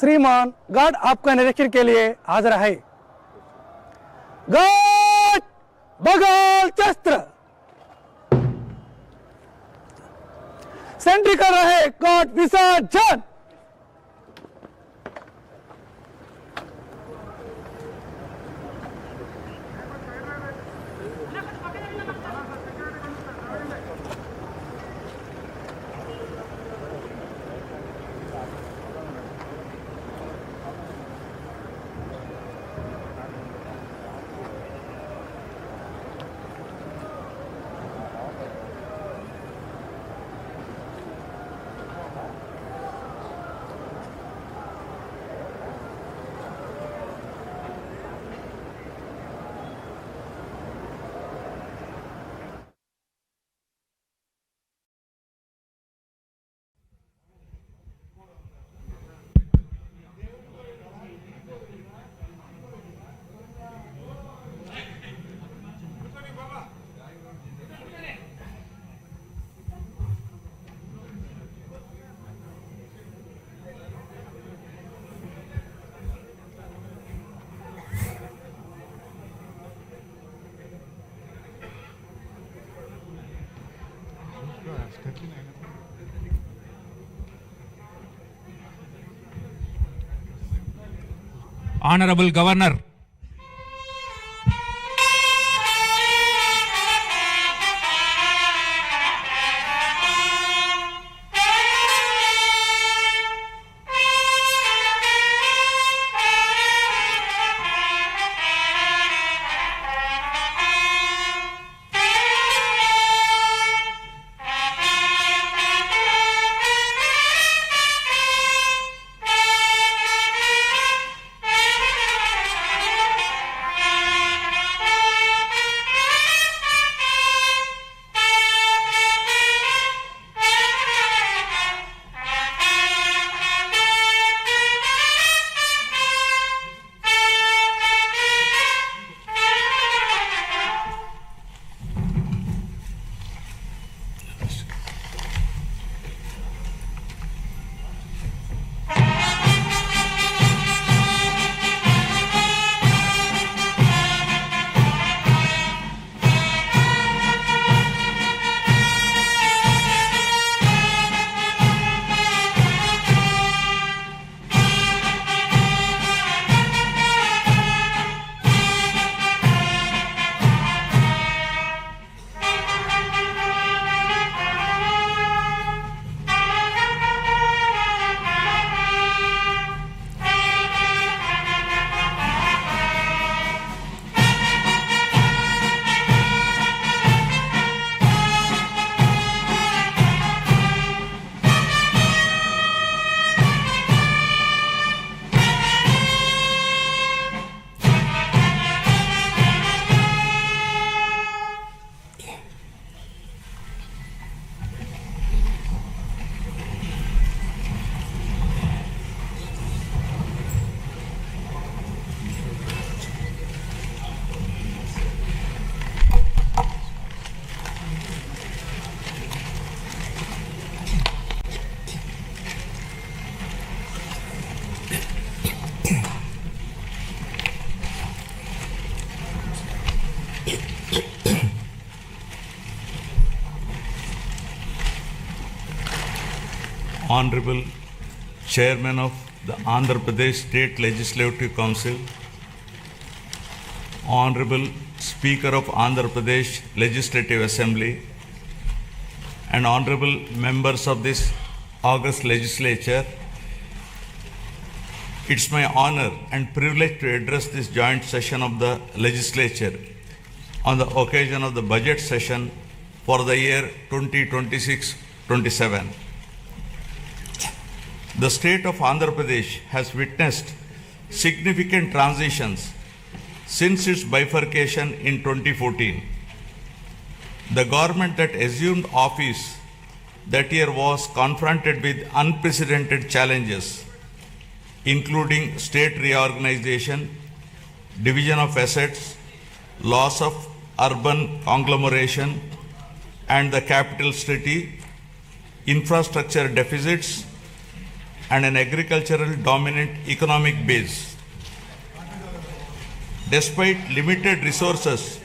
श्रीमान गार्ड आपका निरीक्षण के लिए हाजिर है। गार्ड बगल शस्त्र सेंट्री कर रहे गार्ड विसर्जन। Honorable Governor, Honorable Chairman of the Andhra Pradesh State Legislative Council, Honorable Speaker of Andhra Pradesh Legislative Assembly, and Honorable members of this August Legislature, it's my honor and privilege to address this joint session of the Legislature on the occasion of the budget session for the year 2026-27. The state of Andhra Pradesh has witnessed significant transitions since its bifurcation in 2014. The government that assumed office that year was confronted with unprecedented challenges, including state reorganization, division of assets, loss of urban conglomeration and the capital city, infrastructure deficits, and an agricultural dominant economic base. Despite limited resources,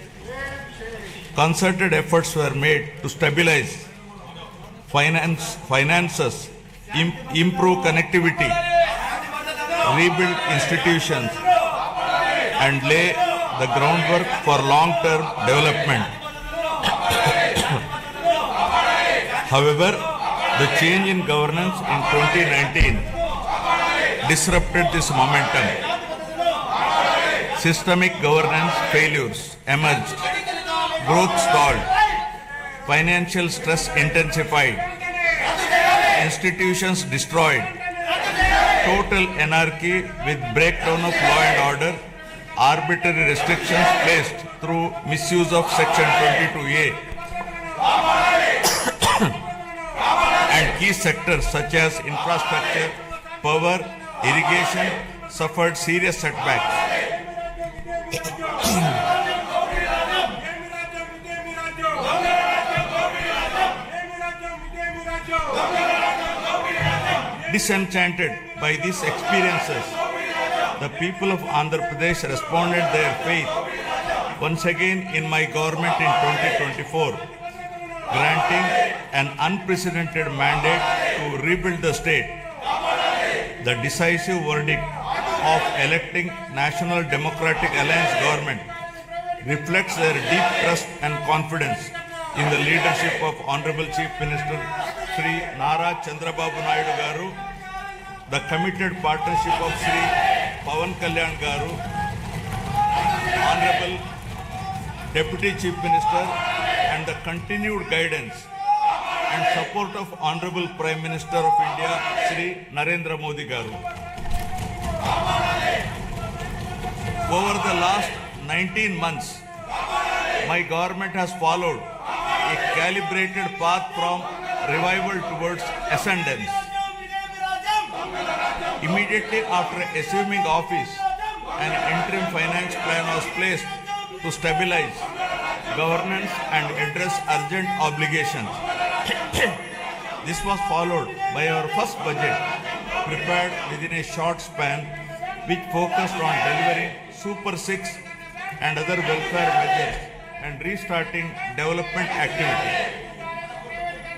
concerted efforts were made to stabilize finances, improve connectivity, rebuild institutions, and lay the groundwork for long-term development. However, the change in governance in 2019 disrupted this momentum. Systemic governance failures emerged, growth stalled, financial stress intensified, institutions destroyed, total anarchy with breakdown of law and order, arbitrary restrictions placed through misuse of Section 22A, and key sectors such as infrastructure, power, irrigation suffered serious setbacks. Disenchanted by these experiences, the people of Andhra Pradesh responded their faith once again in my government in 2024, granting an unprecedented mandate to rebuild the state. The decisive verdict of electing National Democratic Alliance government reflects their deep trust and confidence in the leadership of Honorable Chief Minister Sri Nara Chandrababu Naidu Garu, the committed partnership of Sri Pawan Kalyan Garu, Honorable Deputy Chief Minister, and the continued guidance and support of Honorable Prime Minister of India Sri Narendra Modi Garu. Over the last 19 months, my government has followed a calibrated path from revival towards ascendance. Immediately after assuming office, an interim finance plan was placed to stabilize governance and address urgent obligations. This was followed by our first budget, prepared within a short span, which focused on delivering Super 6 and other welfare measures and restarting development activity.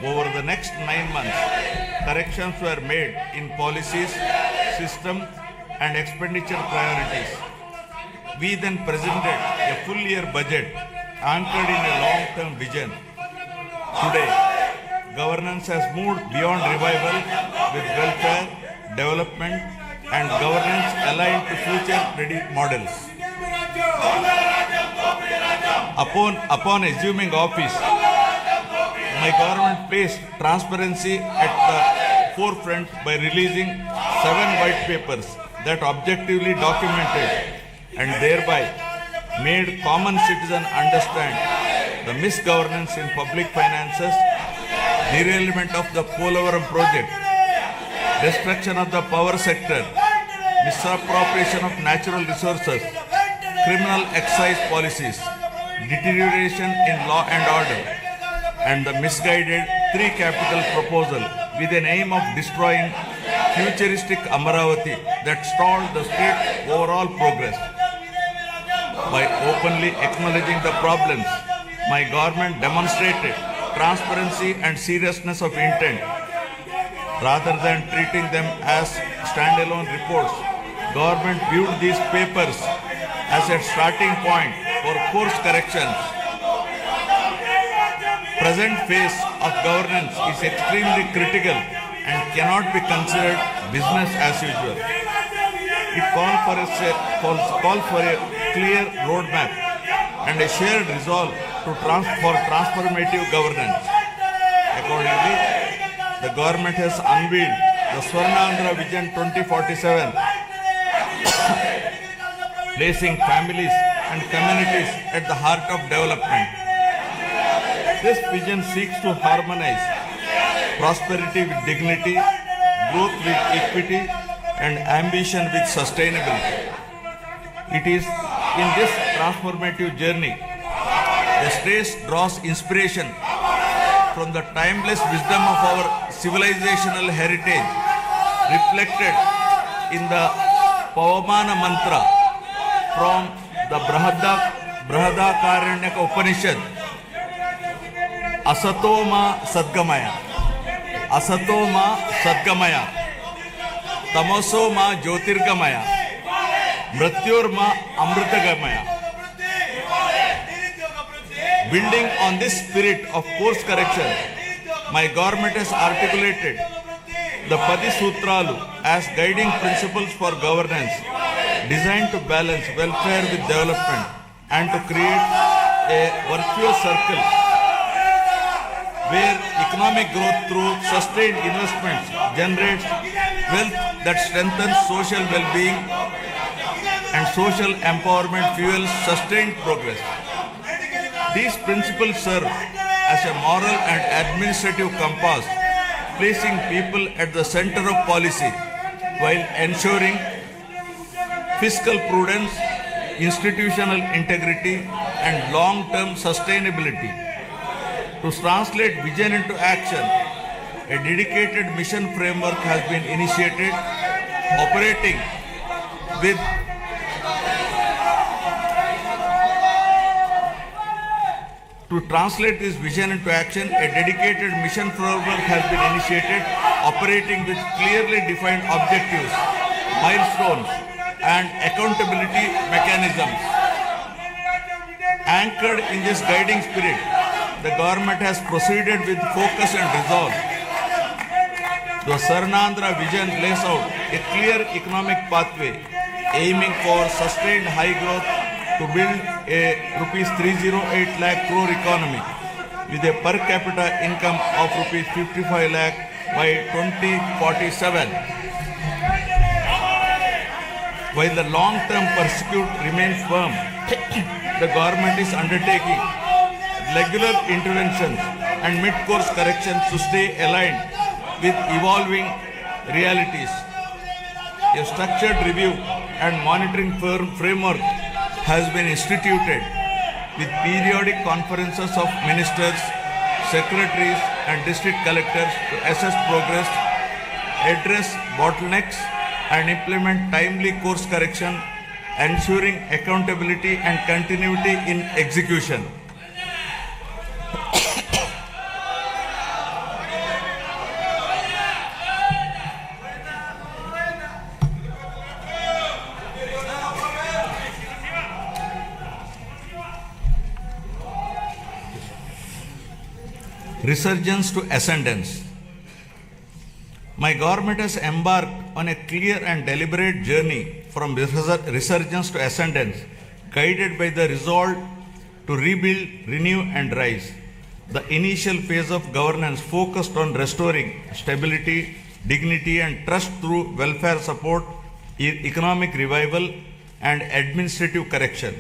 Over the next 9 months, corrections were made in policies, system, and expenditure priorities. We then presented a full year budget anchored in a long-term vision. Today, governance has moved beyond revival with welfare, development, and governance aligned to future-ready models. Upon assuming office, my government placed transparency at the forefront by releasing 7 white papers that objectively documented and thereby made common citizens understand the misgovernance in public finances, derailment of the Polavaram project, destruction of the power sector, misappropriation of natural resources, criminal excise policies, deterioration in law and order, and the misguided 3 capital proposal with an aim of destroying futuristic Amaravati that stalled the state's overall progress. By openly acknowledging the problems, my government demonstrated transparency and seriousness of intent. Rather than treating them as standalone reports, government viewed these papers as a starting point for course corrections. Present phase of governance is extremely critical and cannot be considered business as usual. It calls for a clear roadmap and a shared resolve for transformative governance. Accordingly, the government has unveiled the Swarnandhra Vision 2047, placing families and communities at the heart of development. This vision seeks to harmonize prosperity with dignity, growth with equity, and ambition with sustainability. It is in this transformative journey, the state draws inspiration from the timeless wisdom of our civilizational heritage reflected in the Pavamana mantra from the Brahadakaranyaka Upanishad. Asatoma Sadgamaya. Asatoma Sadgamaya. Tamosoma Jyotirgamaya. Mrityorma Amritagamaya. Building on this spirit of course correction, my government has articulated the Padi Sutralu as guiding principles for governance, designed to balance welfare with development and to create a virtuous circle where economic growth through sustained investments generates wealth that strengthens social well-being and social empowerment fuels sustained progress. These principles serve as a moral and administrative compass, placing people at the center of policy while ensuring fiscal prudence, institutional integrity, and long-term sustainability. To translate vision into action, a dedicated mission framework has been initiated, operating with To translate this vision into action, a dedicated mission framework has been initiated, operating with clearly defined objectives, milestones, and accountability mechanisms. Anchored in this guiding spirit, the government has proceeded with focus and resolve. The Swarnandhra vision lays out a clear economic pathway, aiming for sustained high growth to build a rupees 308 lakh crore economy with a per capita income of rupees 55 lakh by 2047. While the long-term pursuit remains firm, the government is undertaking regular interventions and mid-course corrections to stay aligned with evolving realities. A structured review and monitoring framework has been instituted with periodic conferences of ministers, secretaries, and district collectors to assess progress, address bottlenecks, and implement timely course correction, ensuring accountability and continuity in execution. Resurgence to ascendance. My government has embarked on a clear and deliberate journey from resurgence to ascendance, guided by the resolve to rebuild, renew, and rise. The initial phase of governance focused on restoring stability, dignity, and trust through welfare support, economic revival, and administrative correction.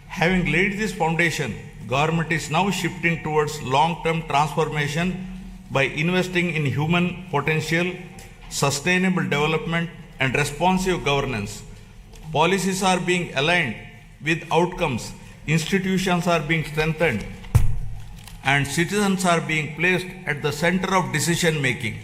Having laid this foundation, government is now shifting towards long-term transformation by investing in human potential, sustainable development, and responsive governance. Policies are being aligned with outcomes, institutions are being strengthened, and citizens are being placed at the center of decision making.